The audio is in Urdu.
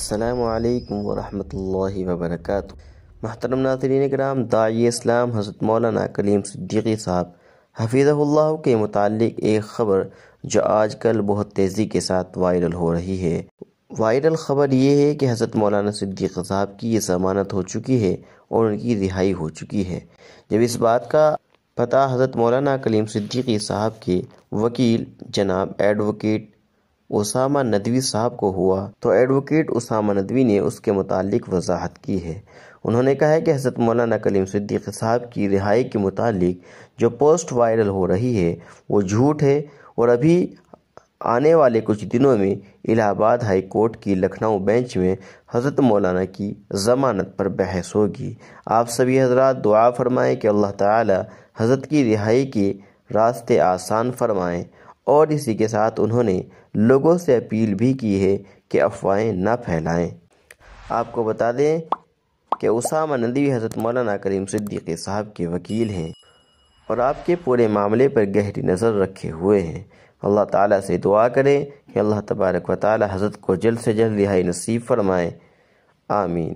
السلام علیکم ورحمۃ اللہ وبرکاتہ۔ محترم ناظرین کرام، داعی اسلام حضرت مولانا کلیم صدیقی صاحب حفظہ اللہ کے متعلق ایک خبر جو آج کل بہت تیزی کے ساتھ وائرل ہو رہی ہے۔ وائرل خبر یہ ہے کہ حضرت مولانا صدیقی صاحب کی یہ ضمانت ہو چکی ہے اور ان کی رہائی ہو چکی ہے۔ جب اس بات کا پتہ حضرت مولانا کلیم صدیقی صاحب کے وکیل جناب ایڈوکیٹ اسامہ ندوی صاحب کو ہوا تو ایڈوکیٹ اسامہ ندوی نے اس کے متعلق وضاحت کی ہے۔ انہوں نے کہا ہے کہ حضرت مولانا کلیم صدیقی صاحب کی رہائی کے متعلق جو پوسٹ وائرل ہو رہی ہے وہ جھوٹ ہے، اور ابھی آنے والے کچھ دنوں میں الہ آباد ہائی کورٹ کی لکھنؤ بینچ میں حضرت مولانا کی ضمانت پر بحث ہوگی۔ آپ سبھی حضرات دعا فرمائیں کہ اللہ تعالی حضرت کی رہائی کے راستے آسان فرمائیں، اور اسی کے ساتھ انہوں نے لوگوں سے اپیل بھی کی ہے کہ افواہیں نہ پھیلائیں۔ آپ کو بتا دیں کہ اسامہ ندوی حضرت مولانا کلیم صدیقی صاحب کے وکیل ہیں اور آپ کے پورے معاملے پر گہری نظر رکھے ہوئے ہیں۔ اللہ تعالیٰ سے دعا کریں کہ اللہ تبارک و تعالی حضرت کو جلد سے جلد رہائی نصیب فرمائے، آمین۔